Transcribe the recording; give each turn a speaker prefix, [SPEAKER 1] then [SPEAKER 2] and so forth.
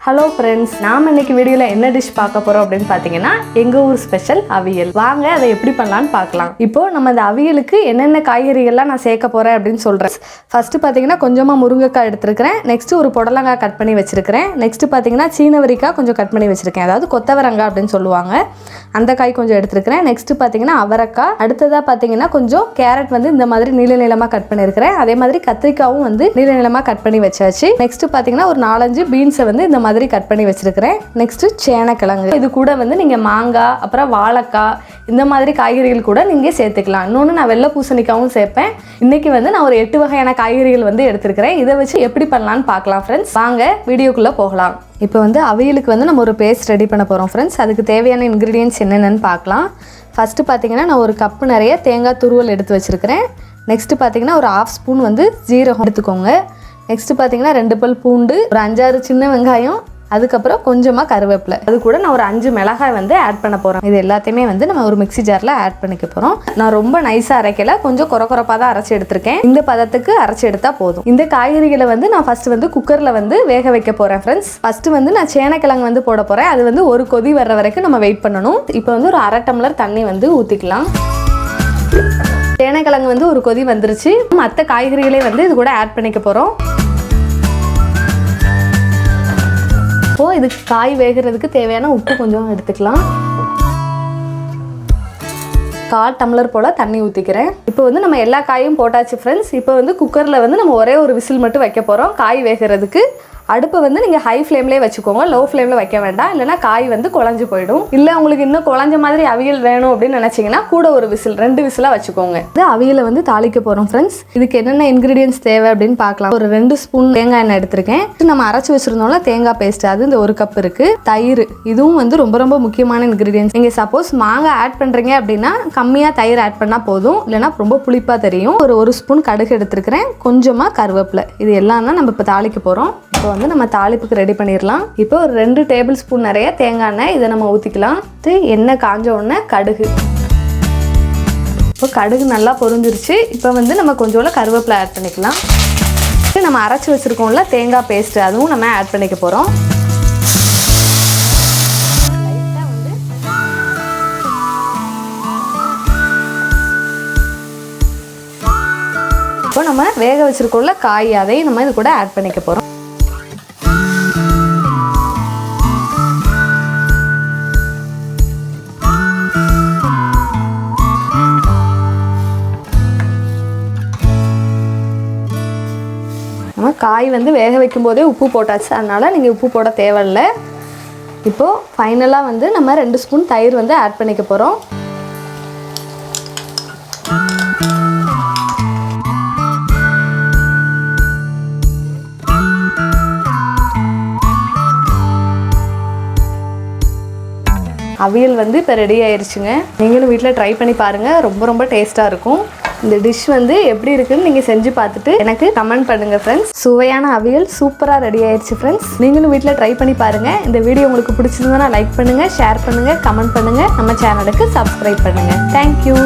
[SPEAKER 1] Hello friends, நாம் இன்னைக்கு வீடியோவில் என்ன டிஷ் பார்க்க போகிறோம் அப்படின்னு பார்த்தீங்கன்னா எங்கள் ஊர் ஸ்பெஷல் அவியல். வாங்க அதை எப்படி பண்ணலான்னு பார்க்கலாம். இப்போது நம்ம இந்த அவியலுக்கு என்னென்ன காய்கறிகள்லாம் நான் சேர்க்க போகிறேன் அப்படின்னு சொல்கிறேன். ஃபஸ்ட்டு பார்த்தீங்கன்னா கொஞ்சமாக முருங்கைக்காய் எடுத்துருக்கிறேன். நெக்ஸ்ட்டு ஒரு புடலங்காய் கட் பண்ணி வச்சுருக்கிறேன். நெக்ஸ்ட்டு பார்த்தீங்கன்னா சீனவரிக்காய் கொஞ்சம் கட் பண்ணி வச்சுருக்கேன், அதாவது கொத்தவரங்காய் அப்படின்னு சொல்லுவாங்க, அந்த காய் கொஞ்சம் எடுத்துருக்கிறேன். நெக்ஸ்ட்டு பார்த்தீங்கன்னா அவரைக்காய். அடுத்ததாக பார்த்தீங்கன்னா கொஞ்சம் கேரட் வந்து இந்த மாதிரி நீள நீளமாக கட் பண்ணியிருக்கிறேன். அதே மாதிரி கத்திரிக்காவும் வந்து நீள நீளமாக கட் பண்ணி வச்சாச்சு. நெக்ஸ்ட்டு பார்த்தீங்கன்னா ஒரு 4-5 பீன்ஸை வந்து இந்த மாதிரி கட் பண்ணி வச்சிருக்கிறேன். நெக்ஸ்ட் சேனக்கிழங்கு. இது கூட வந்து நீங்க மாங்காய், அப்புறம் வாழைக்காய், இந்த மாதிரி காய்கறிகள் கூட நீங்க சேர்த்துக்கலாம். இன்னொன்று நான் வெள்ளை பூசணிக்காவும் சேர்ப்பேன். இன்னைக்கு வந்து நான் ஒரு 8 வகையான காய்கறிகள் வந்து எடுத்துருக்கிறேன். இதை வச்சு எப்படி பண்ணலான்னு பார்க்கலாம் ஃப்ரெண்ட்ஸ். வாங்க வீடியோக்குள்ள போகலாம். இப்போ வந்து அவியலுக்கு வந்து நம்ம ஒரு பேஸ்ட் ரெடி பண்ண போகிறோம் ஃப்ரெண்ட்ஸ். அதுக்கு தேவையான இன்க்ரீடியன்ட்ஸ் என்னென்னு பார்க்கலாம். ஃபஸ்ட்டு பார்த்தீங்கன்னா நான் ஒரு கப்பு நிறைய தேங்காய் துருவல் எடுத்து வச்சுருக்கிறேன். நெக்ஸ்ட்டு பார்த்தீங்கன்னா ஒரு 1/2 ஸ்பூன் வந்து ஜீரகம் எடுத்துக்கோங்க. நெக்ஸ்ட்டு பார்த்தீங்கன்னா 2 பல் பூண்டு, ஒரு 5-6 சின்ன வெங்காயம், அதுக்கப்புறம் கொஞ்சமாக கருவேப்பிலை, அது கூட நான் ஒரு 5 மிளகாய் வந்து ஆட் பண்ண போகிறோம். இது எல்லாத்தையுமே வந்து நம்ம ஒரு மிக்ஸி ஜாரில் ஆட் பண்ணிக்க போகிறோம். நான் ரொம்ப நைஸாக அரைக்கல, கொஞ்சம் குறப்பாக தான் அரைச்சி எடுத்திருக்கேன். இந்த பதத்துக்கு அரைச்சி எடுத்தால் போதும். இந்த காய்கறிகளை வந்து நான் ஃபஸ்ட்டு வந்து குக்கரில் வந்து வேக வைக்க போகிறேன் ஃப்ரெண்ட்ஸ். ஃபஸ்ட்டு வந்து நான் சேனக்கிழங்கு வந்து போட போகிறேன். அது வந்து ஒரு கொதி வர்ற வரைக்கும் நம்ம வெயிட் பண்ணணும். இப்போ வந்து ஒரு 1/2 டம்ளர் தண்ணி வந்து ஊற்றிக்கலாம். சேனக்கிழங்கு வந்து ஒரு கொதி வந்துருச்சு. மற்ற காய்கறிகளே வந்து இது கூட ஆட் பண்ணிக்க போகிறோம். இப்போ இதுக்கு காய் வேகிறதுக்கு தேவையான உப்பு கொஞ்சம் எடுத்துக்கலாம். 1/4 டம்ளர் போல் தண்ணி ஊற்றிக்கிறேன். இப்போ வந்து நம்ம எல்லா காயும் போட்டாச்சு ஃப்ரெண்ட்ஸ். இப்போ வந்து குக்கரில் வந்து நம்ம ஒரே ஒரு விசில் மட்டும் வைக்க போகிறோம் காய் வேகிறதுக்கு. அடுப்பை வந்து நீங்கள் ஹை ஃப்ளேம்லேயே வச்சுக்கோங்க, லோ ஃப்ளேமில் வைக்க வேண்டாம், இல்லைனா காய் வந்து குழஞ்சி போயிடும். இல்லை உங்களுக்கு இன்னும் குழஞ்ச மாதிரி அவியல் வேணும் அப்படின்னு நினச்சிங்கன்னா கூட ஒரு விசில், 2 விசிலாக வச்சுக்கோங்க. இது அவியலை வந்து தாளிக்க போகிறோம் ஃப்ரெண்ட்ஸ். இதுக்கு என்னென்ன இன்க்ரீடியன்ஸ் தேவை அப்படின்னு பார்க்கலாம். ஒரு 2 ஸ்பூன் தேங்காய் எண்ணெய் எடுத்திருக்கேன். நம்ம அரைச்சி வச்சுருந்தோம்ல தேங்காய் பேஸ்ட், அது இந்த 1 கப் இருக்குது. தயிர், இதுவும் வந்து ரொம்ப ரொம்ப முக்கியமான இன்க்ரீடியன்ஸ். நீங்கள் சப்போஸ் மாங்காய் ஆட் பண்ணுறீங்க அப்படின்னா கம்மியாக தயிர் ஆட் பண்ணால் போதும், இல்லைனா ரொம்ப புளிப்பாக தெரியும். ஒரு ஸ்பூன் கடுகு எடுத்துருக்கிறேன், கொஞ்சமாக கருவேப்பிலை. இது எல்லாம் தான் நம்ம இப்போ தாளிக்க போகிறோம். இப்போ வந்து நம்ம தாளிப்புக்கு ரெடி பண்ணிடலாம். இப்போ ஒரு 2 டேபிள் ஸ்பூன் நிறைய தேங்காய் எண்ணெய் இதை நம்ம ஊற்றிக்கலாம். எண்ணெய் காஞ்ச உடனே கடுகு. இப்போ கடுகு நல்லா பொரிஞ்சிருச்சு. இப்போ வந்து நம்ம கொஞ்சோட கருவேப்பிலை ஆட் பண்ணிக்கலாம். நம்ம அரைச்சி வச்சுருக்கோம்ல தேங்காய் பேஸ்ட்டு, அதுவும் நம்ம ஆட் பண்ணிக்க போகிறோம். இப்போ நம்ம வேக வச்சுருக்கோம்ல காய், அதையும் நம்ம இது கூட ஆட் பண்ணிக்க போகிறோம். நம்ம காய் வந்து வேக வைக்கும் போதே உப்பு போட்டாச்சு, அதனால் நீங்கள் உப்பு போட தேவையில்லை. இப்போது ஃபைனலாக வந்து நம்ம 2 ஸ்பூன் தயிர் வந்து ஆட் பண்ணிக்க போகிறோம். அவியல் வந்து இப்போ ரெடி ஆயிடுச்சுங்க. நீங்களும் வீட்டில் ட்ரை பண்ணி பாருங்கள், ரொம்ப ரொம்ப டேஸ்ட்டாக இருக்கும். இந்த டிஷ் வந்து எப்படி இருக்குன்னு நீங்கள் செஞ்சு பார்த்துட்டு எனக்கு கமெண்ட் பண்ணுங்கள் ஃப்ரெண்ட்ஸ். சுவையான அவியல் சூப்பராக ரெடி ஆயிடுச்சு ஃப்ரெண்ட்ஸ். நீங்களும் வீட்டில் ட்ரை பண்ணி பாருங்கள். இந்த வீடியோ உங்களுக்கு பிடிச்சிருந்ததுன்னா லைக் பண்ணுங்கள், ஷேர் பண்ணுங்கள், கமெண்ட் பண்ணுங்கள், நம்ம சேனலுக்கு சப்ஸ்கிரைப் பண்ணுங்கள். தேங்க்யூ.